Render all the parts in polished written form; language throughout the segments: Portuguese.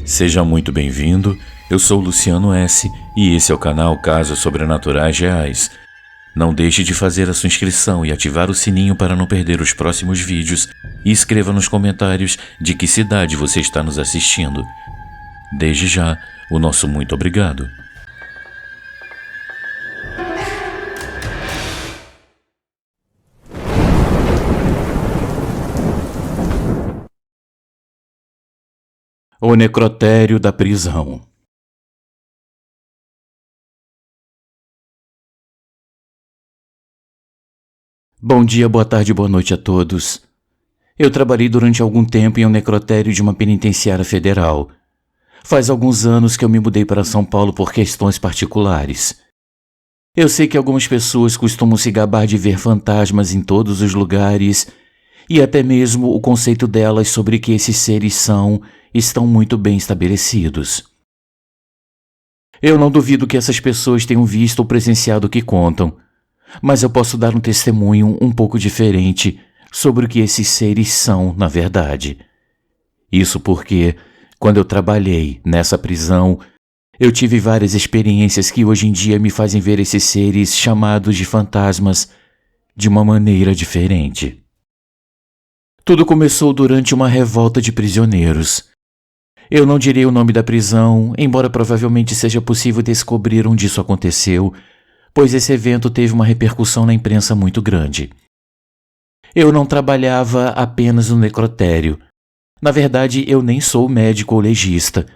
Seja muito bem-vindo, eu sou Luciano S. e esse é o canal Casos Sobrenaturais Reais. Não deixe de fazer a sua inscrição e ativar o sininho para não perder os próximos vídeos e escreva nos comentários de que cidade você está nos assistindo. Desde já, o nosso muito obrigado. O necrotério da prisão. Bom dia, boa tarde, boa noite a todos. Eu trabalhei durante algum tempo em um necrotério de uma penitenciária federal. Faz alguns anos que eu me mudei para São Paulo por questões particulares. Eu sei que algumas pessoas costumam se gabar de ver fantasmas em todos os lugares e até mesmo o conceito delas sobre que esses seres estão muito bem estabelecidos. Eu não duvido que essas pessoas tenham visto ou presenciado o que contam, mas eu posso dar um testemunho um pouco diferente sobre o que esses seres são na verdade. Isso porque, quando eu trabalhei nessa prisão, eu tive várias experiências que hoje em dia me fazem ver esses seres chamados de fantasmas de uma maneira diferente. Tudo começou durante uma revolta de prisioneiros. Eu não direi o nome da prisão, embora provavelmente seja possível descobrir onde isso aconteceu, pois esse evento teve uma repercussão na imprensa muito grande. Eu não trabalhava apenas no necrotério. Na verdade, eu nem sou médico ou legista.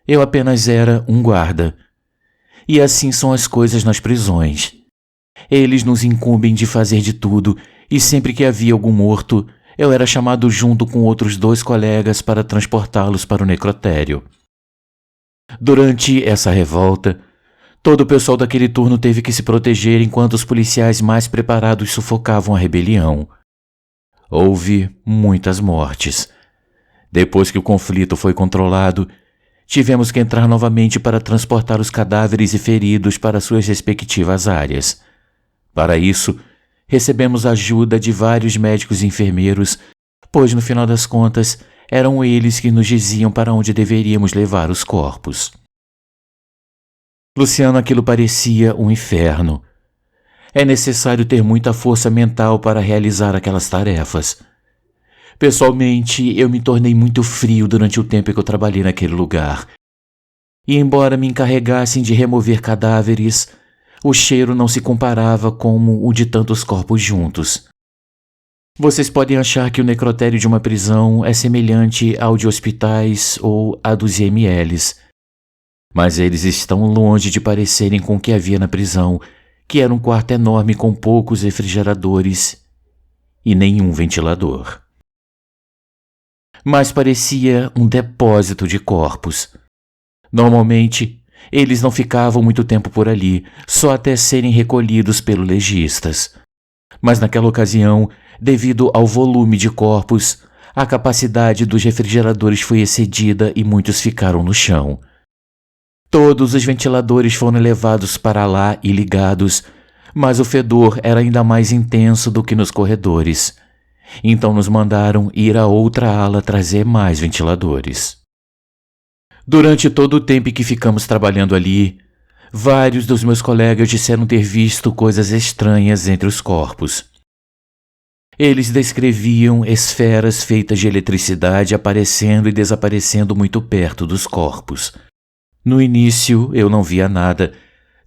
Eu apenas era um guarda. E assim são as coisas nas prisões. Eles nos incumbem de fazer de tudo, e sempre que havia algum morto, eu era chamado junto com outros 2 colegas para transportá-los para o necrotério. Durante essa revolta, todo o pessoal daquele turno teve que se proteger enquanto os policiais mais preparados sufocavam a rebelião. Houve muitas mortes. Depois que o conflito foi controlado, tivemos que entrar novamente para transportar os cadáveres e feridos para suas respectivas áreas. Para isso, recebemos ajuda de vários médicos e enfermeiros, pois no final das contas, eram eles que nos diziam para onde deveríamos levar os corpos. Luciano, aquilo parecia um inferno. É necessário ter muita força mental para realizar aquelas tarefas. Pessoalmente, eu me tornei muito frio durante o tempo que eu trabalhei naquele lugar. E embora me encarregassem de remover cadáveres, o cheiro não se comparava como o de tantos corpos juntos. Vocês podem achar que o necrotério de uma prisão é semelhante ao de hospitais ou a dos IMLs, mas eles estão longe de parecerem com o que havia na prisão, que era um quarto enorme com poucos refrigeradores e nenhum ventilador. Mas parecia um depósito de corpos. Normalmente, eles não ficavam muito tempo por ali, só até serem recolhidos pelos legistas. Mas naquela ocasião, devido ao volume de corpos, a capacidade dos refrigeradores foi excedida e muitos ficaram no chão. Todos os ventiladores foram levados para lá e ligados, mas o fedor era ainda mais intenso do que nos corredores. Então nos mandaram ir a outra ala trazer mais ventiladores. Durante todo o tempo que ficamos trabalhando ali, vários dos meus colegas disseram ter visto coisas estranhas entre os corpos. Eles descreviam esferas feitas de eletricidade aparecendo e desaparecendo muito perto dos corpos. No início, eu não via nada,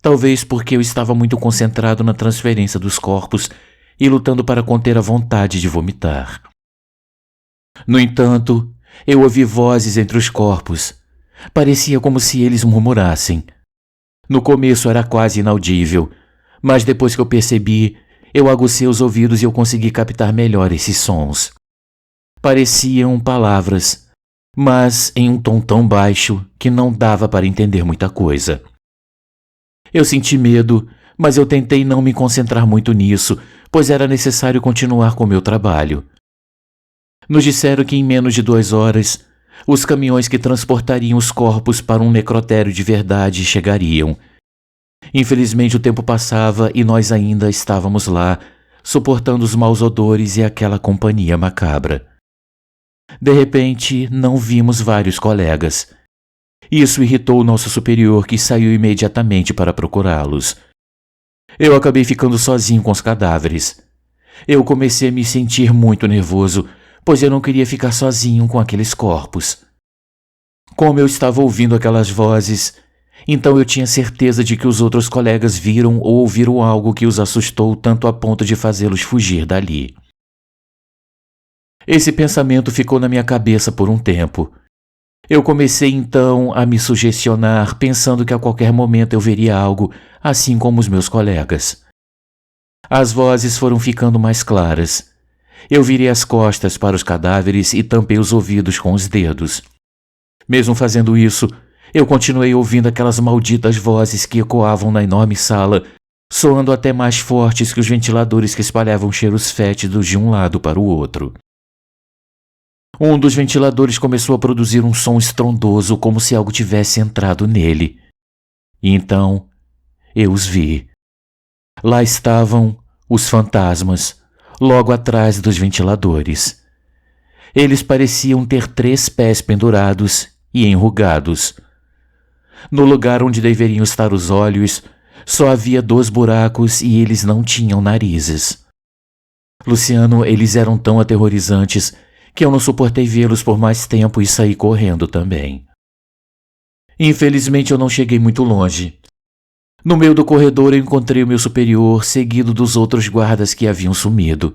talvez porque eu estava muito concentrado na transferência dos corpos e lutando para conter a vontade de vomitar. No entanto, eu ouvi vozes entre os corpos. Parecia como se eles murmurassem. No começo era quase inaudível, mas depois que eu percebi, eu agucei os ouvidos e eu consegui captar melhor esses sons. Pareciam palavras, mas em um tom tão baixo que não dava para entender muita coisa. Eu senti medo, mas eu tentei não me concentrar muito nisso, pois era necessário continuar com o meu trabalho. Nos disseram que em menos de 2 horas, os caminhões que transportariam os corpos para um necrotério de verdade chegariam. Infelizmente o tempo passava e nós ainda estávamos lá, suportando os maus odores e aquela companhia macabra. De repente, não vimos vários colegas. Isso irritou o nosso superior, que saiu imediatamente para procurá-los. Eu acabei ficando sozinho com os cadáveres. Eu comecei a me sentir muito nervoso, pois eu não queria ficar sozinho com aqueles corpos. Como eu estava ouvindo aquelas vozes, então eu tinha certeza de que os outros colegas viram ou ouviram algo que os assustou tanto a ponto de fazê-los fugir dali. Esse pensamento ficou na minha cabeça por um tempo. Eu comecei então a me sugestionar, pensando que a qualquer momento eu veria algo, assim como os meus colegas. As vozes foram ficando mais claras. Eu virei as costas para os cadáveres e tampei os ouvidos com os dedos. Mesmo fazendo isso, eu continuei ouvindo aquelas malditas vozes que ecoavam na enorme sala, soando até mais fortes que os ventiladores que espalhavam cheiros fétidos de um lado para o outro. Um dos ventiladores começou a produzir um som estrondoso, como se algo tivesse entrado nele. E então, eu os vi. Lá estavam os fantasmas, logo atrás dos ventiladores. Eles pareciam ter 3 pés pendurados e enrugados. No lugar onde deveriam estar os olhos, só havia 2 buracos e eles não tinham narizes. Luciano, eles eram tão aterrorizantes que eu não suportei vê-los por mais tempo e saí correndo também. Infelizmente eu não cheguei muito longe. No meio do corredor eu encontrei o meu superior, seguido dos outros guardas que haviam sumido.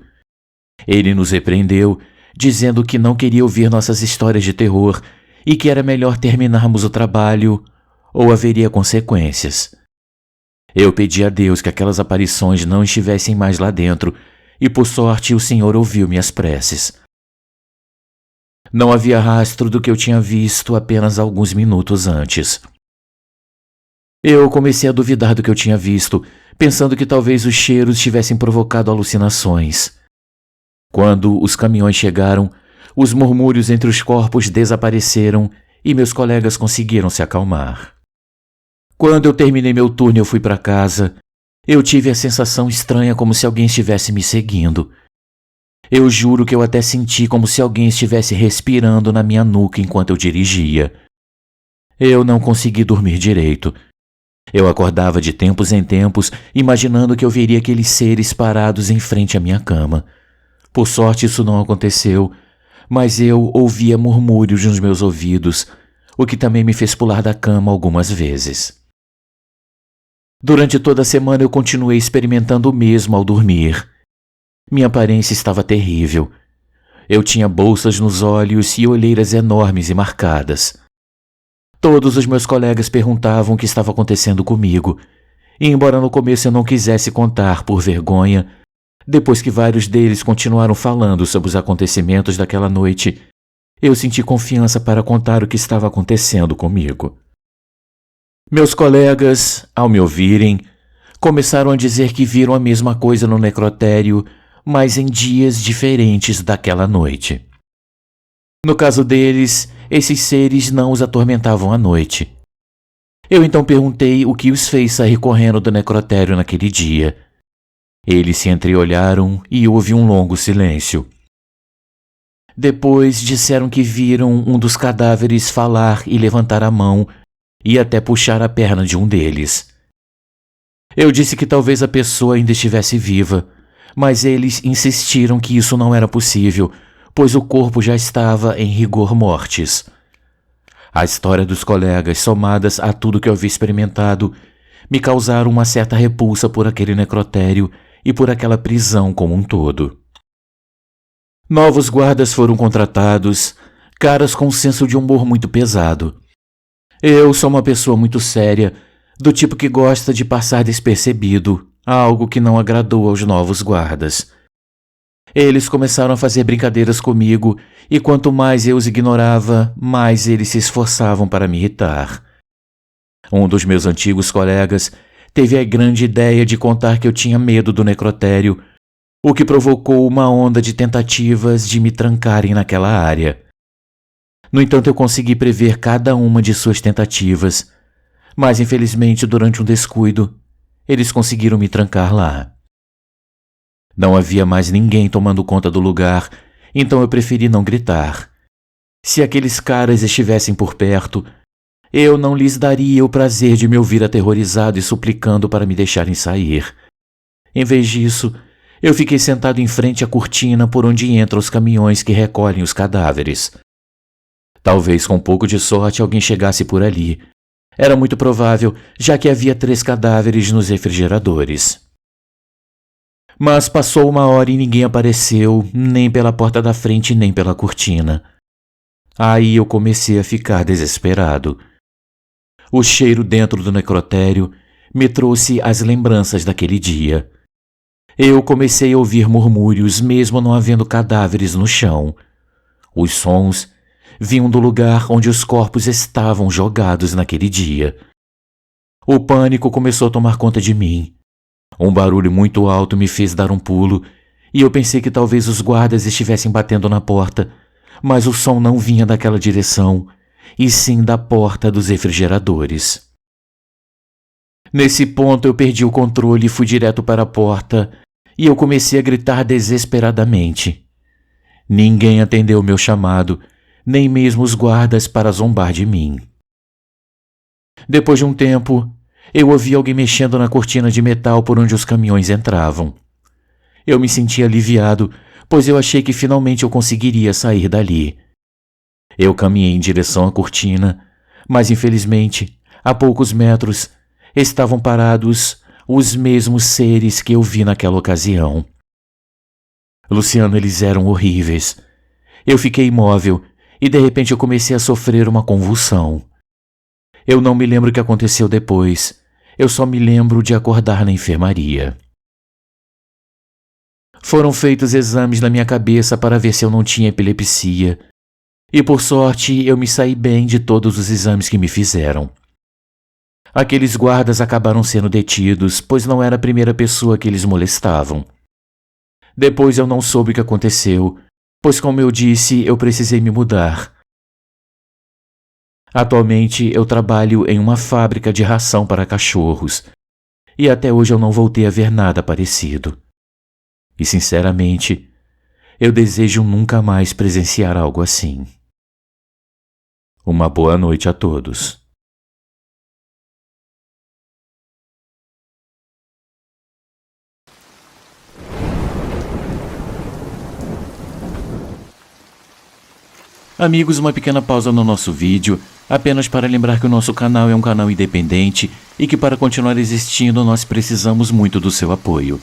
Ele nos repreendeu, dizendo que não queria ouvir nossas histórias de terror e que era melhor terminarmos o trabalho ou haveria consequências. Eu pedi a Deus que aquelas aparições não estivessem mais lá dentro e, por sorte, o Senhor ouviu minhas preces. Não havia rastro do que eu tinha visto apenas alguns minutos antes. Eu comecei a duvidar do que eu tinha visto, pensando que talvez os cheiros tivessem provocado alucinações. Quando os caminhões chegaram, os murmúrios entre os corpos desapareceram e meus colegas conseguiram se acalmar. Quando eu terminei meu turno e eu fui para casa, eu tive a sensação estranha como se alguém estivesse me seguindo. Eu juro que eu até senti como se alguém estivesse respirando na minha nuca enquanto eu dirigia. Eu não consegui dormir direito. Eu acordava de tempos em tempos, imaginando que eu veria aqueles seres parados em frente à minha cama. Por sorte isso não aconteceu, mas eu ouvia murmúrios nos meus ouvidos, o que também me fez pular da cama algumas vezes. Durante toda a semana eu continuei experimentando o mesmo ao dormir. Minha aparência estava terrível. Eu tinha bolsas nos olhos e olheiras enormes e marcadas. Todos os meus colegas perguntavam o que estava acontecendo comigo, e embora no começo eu não quisesse contar por vergonha, depois que vários deles continuaram falando sobre os acontecimentos daquela noite, eu senti confiança para contar o que estava acontecendo comigo. Meus colegas, ao me ouvirem, começaram a dizer que viram a mesma coisa no necrotério, mas em dias diferentes daquela noite. No caso deles, esses seres não os atormentavam à noite. Eu então perguntei o que os fez sair correndo do necrotério naquele dia. Eles se entreolharam e houve um longo silêncio. Depois disseram que viram um dos cadáveres falar e levantar a mão e até puxar a perna de um deles. Eu disse que talvez a pessoa ainda estivesse viva, mas eles insistiram que isso não era possível, pois o corpo já estava em rigor mortis. A história dos colegas, somadas a tudo que eu havia experimentado, me causaram uma certa repulsa por aquele necrotério e por aquela prisão como um todo. Novos guardas foram contratados, caras com um senso de humor muito pesado. Eu sou uma pessoa muito séria, do tipo que gosta de passar despercebido, algo que não agradou aos novos guardas. Eles começaram a fazer brincadeiras comigo e quanto mais eu os ignorava, mais eles se esforçavam para me irritar. Um dos meus antigos colegas teve a grande ideia de contar que eu tinha medo do necrotério, o que provocou uma onda de tentativas de me trancarem naquela área. No entanto, eu consegui prever cada uma de suas tentativas, mas infelizmente, durante um descuido, eles conseguiram me trancar lá. Não havia mais ninguém tomando conta do lugar, então eu preferi não gritar. Se aqueles caras estivessem por perto, eu não lhes daria o prazer de me ouvir aterrorizado e suplicando para me deixarem sair. Em vez disso, eu fiquei sentado em frente à cortina por onde entram os caminhões que recolhem os cadáveres. Talvez com um pouco de sorte alguém chegasse por ali. Era muito provável, já que havia 3 cadáveres nos refrigeradores. Mas passou 1 hora e ninguém apareceu, nem pela porta da frente nem pela cortina. Aí eu comecei a ficar desesperado. O cheiro dentro do necrotério me trouxe as lembranças daquele dia. Eu comecei a ouvir murmúrios, mesmo não havendo cadáveres no chão. Os sons vinham do lugar onde os corpos estavam jogados naquele dia. O pânico começou a tomar conta de mim. Um barulho muito alto me fez dar um pulo, e eu pensei que talvez os guardas estivessem batendo na porta, mas o som não vinha daquela direção, e sim da porta dos refrigeradores. Nesse ponto eu perdi o controle e fui direto para a porta, e eu comecei a gritar desesperadamente. Ninguém atendeu meu chamado, nem mesmo os guardas para zombar de mim. Depois de um tempo, eu ouvi alguém mexendo na cortina de metal por onde os caminhões entravam. Eu me senti aliviado, pois eu achei que finalmente eu conseguiria sair dali. Eu caminhei em direção à cortina, mas infelizmente, a poucos metros, estavam parados os mesmos seres que eu vi naquela ocasião. Luciano, eles eram horríveis. Eu fiquei imóvel e de repente eu comecei a sofrer uma convulsão. Eu não me lembro o que aconteceu depois, eu só me lembro de acordar na enfermaria. Foram feitos exames na minha cabeça para ver se eu não tinha epilepsia, e por sorte eu me saí bem de todos os exames que me fizeram. Aqueles guardas acabaram sendo detidos, pois não era a primeira pessoa que eles molestavam. Depois eu não soube o que aconteceu, pois como eu disse, eu precisei me mudar. Atualmente eu trabalho em uma fábrica de ração para cachorros, e até hoje eu não voltei a ver nada parecido. E sinceramente, eu desejo nunca mais presenciar algo assim. Uma boa noite a todos. Amigos, uma pequena pausa no nosso vídeo, apenas para lembrar que o nosso canal é um canal independente e que para continuar existindo nós precisamos muito do seu apoio.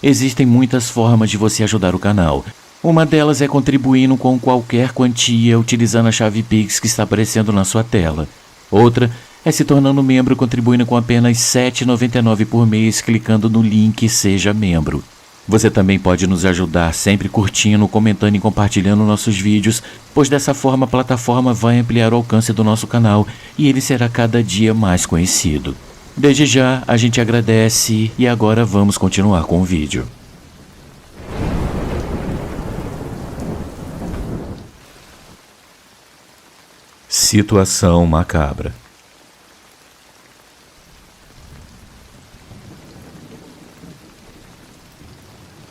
Existem muitas formas de você ajudar o canal. Uma delas é contribuindo com qualquer quantia utilizando a chave Pix que está aparecendo na sua tela. Outra é se tornando membro contribuindo com apenas R$ 7,99 por mês clicando no link Seja Membro. Você também pode nos ajudar sempre curtindo, comentando e compartilhando nossos vídeos, pois dessa forma a plataforma vai ampliar o alcance do nosso canal e ele será cada dia mais conhecido. Desde já, a gente agradece e agora vamos continuar com o vídeo. Situação macabra.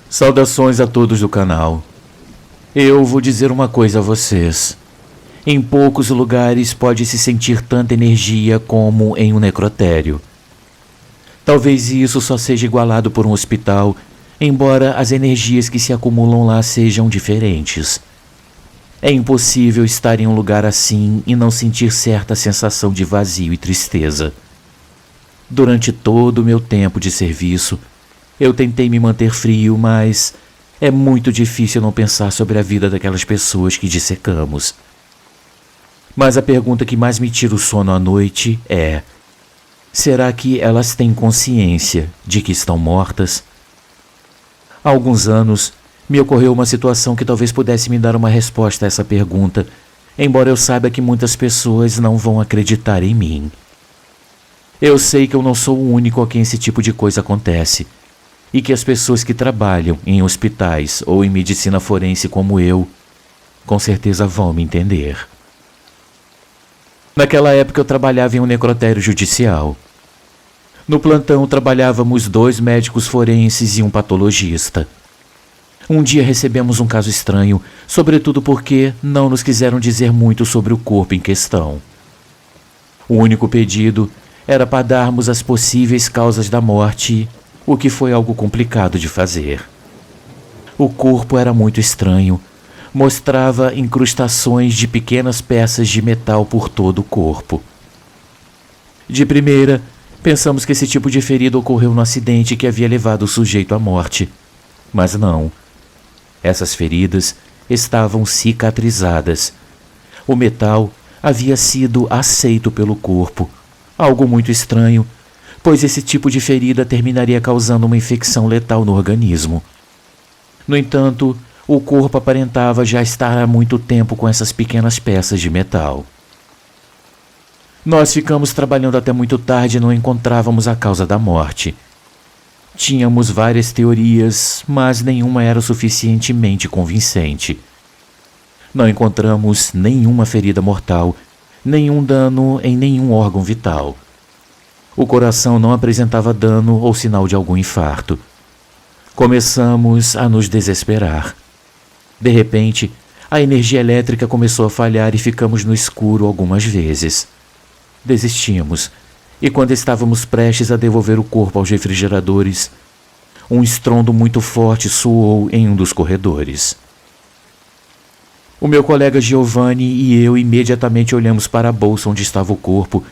Saudações a todos do canal. Eu vou dizer uma coisa a vocês. Em poucos lugares pode-se sentir tanta energia como em um necrotério. Talvez isso só seja igualado por um hospital, embora as energias que se acumulam lá sejam diferentes. É impossível estar em um lugar assim e não sentir certa sensação de vazio e tristeza. Durante todo o meu tempo de serviço, eu tentei me manter frio, mas é muito difícil não pensar sobre a vida daquelas pessoas que dissecamos. Mas a pergunta que mais me tira o sono à noite é: será que elas têm consciência de que estão mortas? Há alguns anos, me ocorreu uma situação que talvez pudesse me dar uma resposta a essa pergunta, embora eu saiba que muitas pessoas não vão acreditar em mim. Eu sei que eu não sou o único a quem esse tipo de coisa acontece, e que as pessoas que trabalham em hospitais ou em medicina forense como eu, com certeza vão me entender. Naquela época eu trabalhava em um necrotério judicial. No plantão trabalhávamos 2 médicos forenses e um patologista. Um dia recebemos um caso estranho, sobretudo porque não nos quiseram dizer muito sobre o corpo em questão. O único pedido era para darmos as possíveis causas da morte, o que foi algo complicado de fazer. O corpo era muito estranho, mostrava incrustações de pequenas peças de metal por todo o corpo. De primeira, pensamos que esse tipo de ferida ocorreu no acidente que havia levado o sujeito à morte. Mas não. Essas feridas estavam cicatrizadas. O metal havia sido aceito pelo corpo, algo muito estranho, pois esse tipo de ferida terminaria causando uma infecção letal no organismo. No entanto, o corpo aparentava já estar há muito tempo com essas pequenas peças de metal. Nós ficamos trabalhando até muito tarde e não encontrávamos a causa da morte. Tínhamos várias teorias, mas nenhuma era suficientemente convincente. Não encontramos nenhuma ferida mortal, nenhum dano em nenhum órgão vital. O coração não apresentava dano ou sinal de algum infarto. Começamos a nos desesperar. De repente, a energia elétrica começou a falhar e ficamos no escuro algumas vezes. Desistimos, e quando estávamos prestes a devolver o corpo aos refrigeradores, um estrondo muito forte soou em um dos corredores. O meu colega Giovanni e eu imediatamente olhamos para a bolsa onde estava o corpo,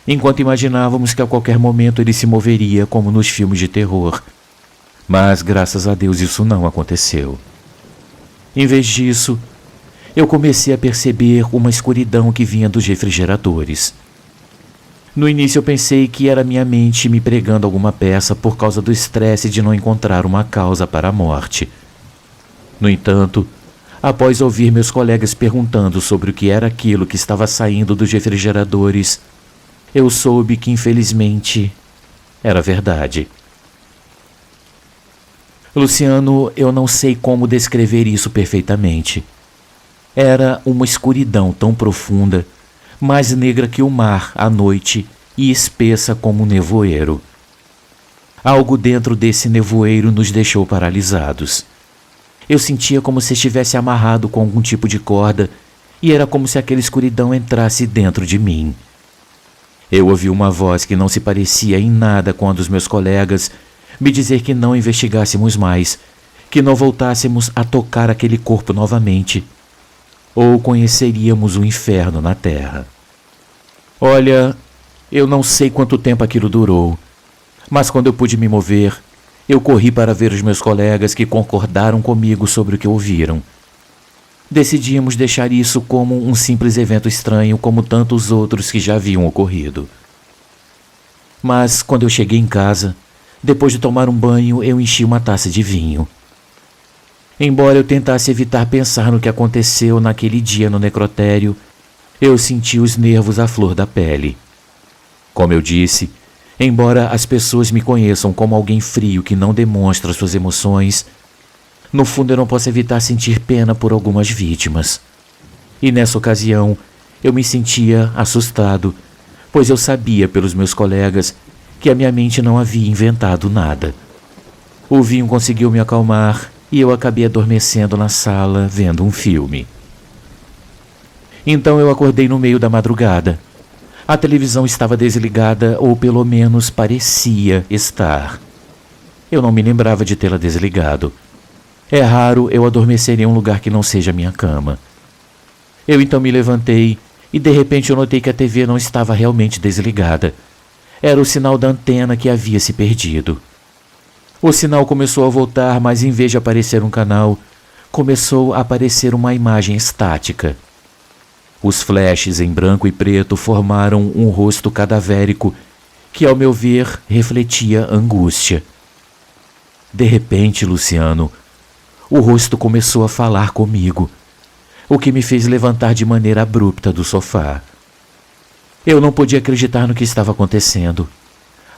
enquanto imaginávamos que a qualquer momento ele se moveria como nos filmes de terror. Mas, graças a Deus, isso não aconteceu. Em vez disso, eu comecei a perceber uma escuridão que vinha dos refrigeradores. No início eu pensei que era minha mente me pregando alguma peça por causa do estresse de não encontrar uma causa para a morte. No entanto, após ouvir meus colegas perguntando sobre o que era aquilo que estava saindo dos refrigeradores, eu soube que, infelizmente, era verdade. Luciano, eu não sei como descrever isso perfeitamente. Era uma escuridão tão profunda, mais negra que o mar à noite e espessa como um nevoeiro. Algo dentro desse nevoeiro nos deixou paralisados. Eu sentia como se estivesse amarrado com algum tipo de corda e era como se aquela escuridão entrasse dentro de mim. Eu ouvi uma voz que não se parecia em nada com a dos meus colegas me dizer que não investigássemos mais, que não voltássemos a tocar aquele corpo novamente, ou conheceríamos o inferno na terra. Olha, eu não sei quanto tempo aquilo durou, mas quando eu pude me mover, eu corri para ver os meus colegas que concordaram comigo sobre o que ouviram. Decidimos deixar isso como um simples evento estranho, como tantos outros que já haviam ocorrido. Mas quando eu cheguei em casa, depois de tomar um banho, eu enchi uma taça de vinho. Embora eu tentasse evitar pensar no que aconteceu naquele dia no necrotério, eu senti os nervos à flor da pele. Como eu disse, embora as pessoas me conheçam como alguém frio que não demonstra suas emoções, no fundo eu não posso evitar sentir pena por algumas vítimas. E nessa ocasião, eu me sentia assustado, pois eu sabia pelos meus colegas que a minha mente não havia inventado nada. O vinho conseguiu me acalmar e eu acabei adormecendo na sala vendo um filme. Então eu acordei no meio da madrugada. A televisão estava desligada, ou pelo menos parecia estar. Eu não me lembrava de tê-la desligado. É raro eu adormecer em um lugar que não seja minha cama. Eu então me levantei e de repente eu notei que a TV não estava realmente desligada. Era o sinal da antena que havia se perdido. O sinal começou a voltar, mas em vez de aparecer um canal, começou a aparecer uma imagem estática. Os flashes em branco e preto formaram um rosto cadavérico que, ao meu ver, refletia angústia. De repente, Luciano, o rosto começou a falar comigo, o que me fez levantar de maneira abrupta do sofá. Eu não podia acreditar no que estava acontecendo.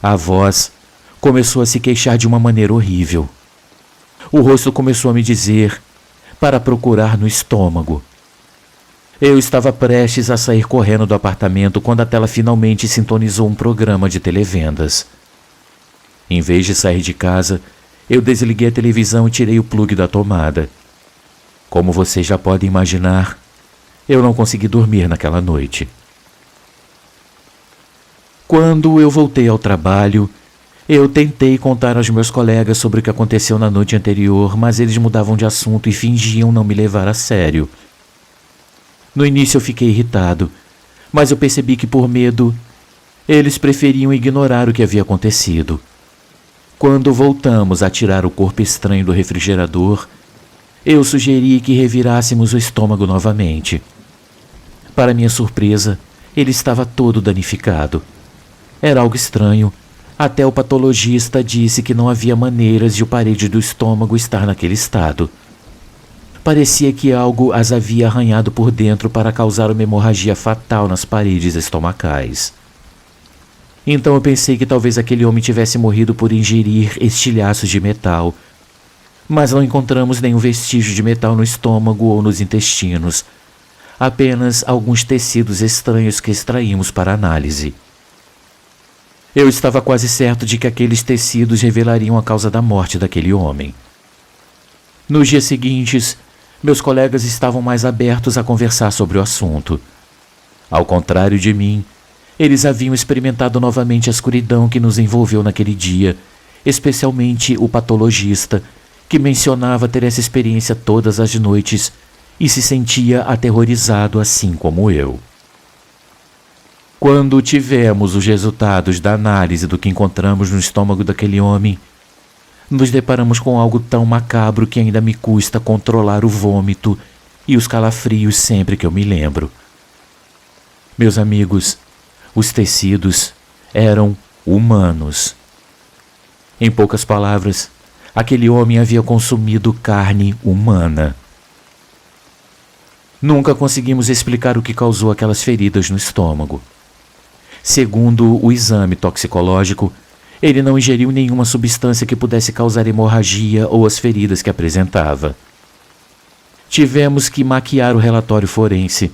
A voz começou a se queixar de uma maneira horrível. O rosto começou a me dizer para procurar no estômago. Eu estava prestes a sair correndo do apartamento quando a tela finalmente sintonizou um programa de televendas. Em vez de sair de casa, eu desliguei a televisão e tirei o plugue da tomada. Como vocês já podem imaginar, eu não consegui dormir naquela noite. Quando eu voltei ao trabalho, eu tentei contar aos meus colegas sobre o que aconteceu na noite anterior, mas eles mudavam de assunto e fingiam não me levar a sério. No início eu fiquei irritado, mas eu percebi que por medo, eles preferiam ignorar o que havia acontecido. Quando voltamos a tirar o corpo estranho do refrigerador, eu sugeri que revirássemos o estômago novamente. Para minha surpresa, ele estava todo danificado. Era algo estranho. Até o patologista disse que não havia maneiras de o parede do estômago estar naquele estado. Parecia que algo as havia arranhado por dentro para causar uma hemorragia fatal nas paredes estomacais. Então eu pensei que talvez aquele homem tivesse morrido por ingerir estilhaços de metal, mas não encontramos nenhum vestígio de metal no estômago ou nos intestinos, apenas alguns tecidos estranhos que extraímos para análise. Eu estava quase certo de que aqueles tecidos revelariam a causa da morte daquele homem. Nos dias seguintes, meus colegas estavam mais abertos a conversar sobre o assunto. Ao contrário de mim, eles haviam experimentado novamente a escuridão que nos envolveu naquele dia, especialmente o patologista, que mencionava ter essa experiência todas as noites e se sentia aterrorizado assim como eu. Quando tivemos os resultados da análise do que encontramos no estômago daquele homem, nos deparamos com algo tão macabro que ainda me custa controlar o vômito e os calafrios sempre que eu me lembro. Meus amigos, os tecidos eram humanos. Em poucas palavras, aquele homem havia consumido carne humana. Nunca conseguimos explicar o que causou aquelas feridas no estômago. Segundo o exame toxicológico, ele não ingeriu nenhuma substância que pudesse causar hemorragia ou as feridas que apresentava. Tivemos que maquiar o relatório forense,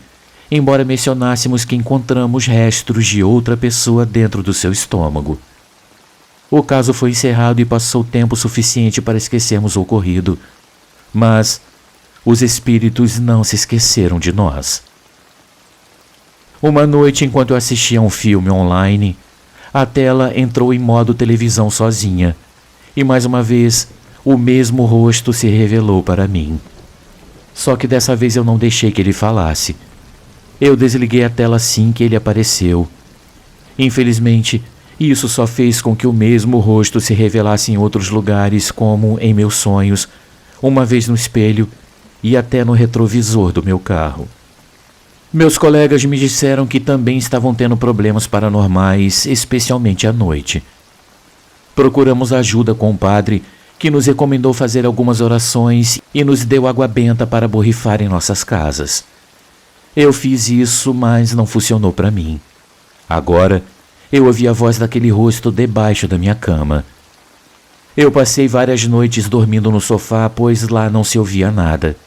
embora mencionássemos que encontramos restos de outra pessoa dentro do seu estômago. O caso foi encerrado e passou tempo suficiente para esquecermos o ocorrido, mas os espíritos não se esqueceram de nós. Uma noite, enquanto eu assistia a um filme online, a tela entrou em modo televisão sozinha, e mais uma vez, o mesmo rosto se revelou para mim. Só que dessa vez eu não deixei que ele falasse. Eu desliguei a tela assim que ele apareceu. Infelizmente, isso só fez com que o mesmo rosto se revelasse em outros lugares, como em meus sonhos, uma vez no espelho e até no retrovisor do meu carro. Meus colegas me disseram que também estavam tendo problemas paranormais, especialmente à noite. Procuramos ajuda com o padre, que nos recomendou fazer algumas orações e nos deu água benta para borrifar em nossas casas. Eu fiz isso, mas não funcionou para mim. Agora, eu ouvi a voz daquele rosto debaixo da minha cama. Eu passei várias noites dormindo no sofá, pois lá não se ouvia nada.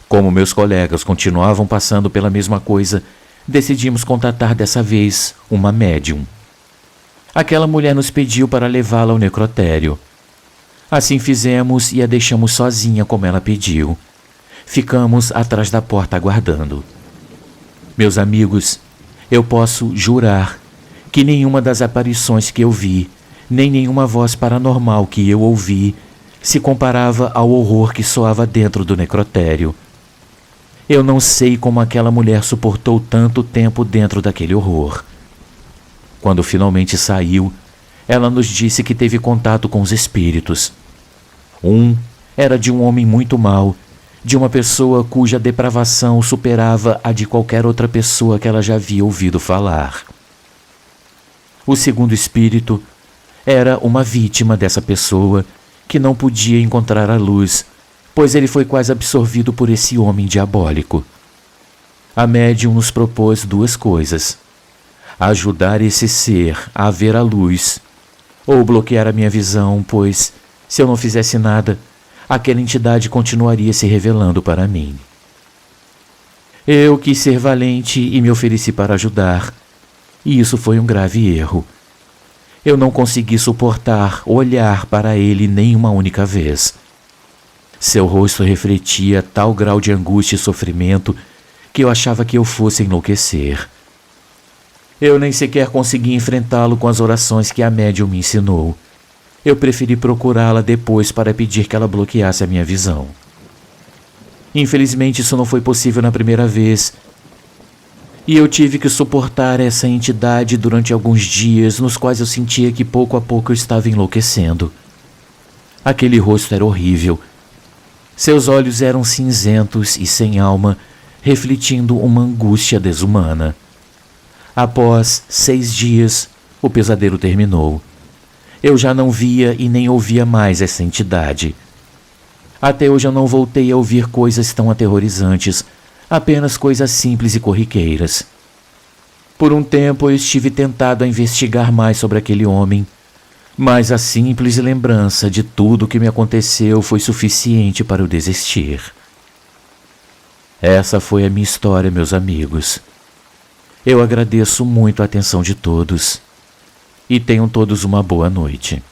Como meus colegas continuavam passando pela mesma coisa, decidimos contratar dessa vez uma médium. Aquela mulher nos pediu para levá-la ao necrotério. Assim fizemos e a deixamos sozinha como ela pediu. Ficamos atrás da porta aguardando. Meus amigos, eu posso jurar que nenhuma das aparições que eu vi, nem nenhuma voz paranormal que eu ouvi, se comparava ao horror que soava dentro do necrotério. Eu não sei como aquela mulher suportou tanto tempo dentro daquele horror. Quando finalmente saiu, ela nos disse que teve contato com os espíritos. Um era de um homem muito mau, de uma pessoa cuja depravação superava a de qualquer outra pessoa que ela já havia ouvido falar. O segundo espírito era uma vítima dessa pessoa que não podia encontrar a luz, pois ele foi quase absorvido por esse homem diabólico. A médium nos propôs duas coisas: ajudar esse ser a ver a luz, ou bloquear a minha visão, pois, se eu não fizesse nada, aquela entidade continuaria se revelando para mim. Eu quis ser valente e me ofereci para ajudar, e isso foi um grave erro. Eu não consegui suportar olhar para ele nem uma única vez. Seu rosto refletia tal grau de angústia e sofrimento que eu achava que eu fosse enlouquecer. Eu nem sequer consegui enfrentá-lo com as orações que a médium me ensinou. Eu preferi procurá-la depois para pedir que ela bloqueasse a minha visão. Infelizmente, isso não foi possível na primeira vez, e eu tive que suportar essa entidade durante alguns dias nos quais eu sentia que pouco a pouco eu estava enlouquecendo. Aquele rosto era horrível. Seus olhos eram cinzentos e sem alma, refletindo uma angústia desumana. Após 6 dias, o pesadelo terminou. Eu já não via e nem ouvia mais essa entidade. Até hoje eu não voltei a ouvir coisas tão aterrorizantes, apenas coisas simples e corriqueiras. Por um tempo eu estive tentado a investigar mais sobre aquele homem, mas a simples lembrança de tudo o que me aconteceu foi suficiente para eu desistir. Essa foi a minha história, meus amigos. Eu agradeço muito a atenção de todos e tenham todos uma boa noite.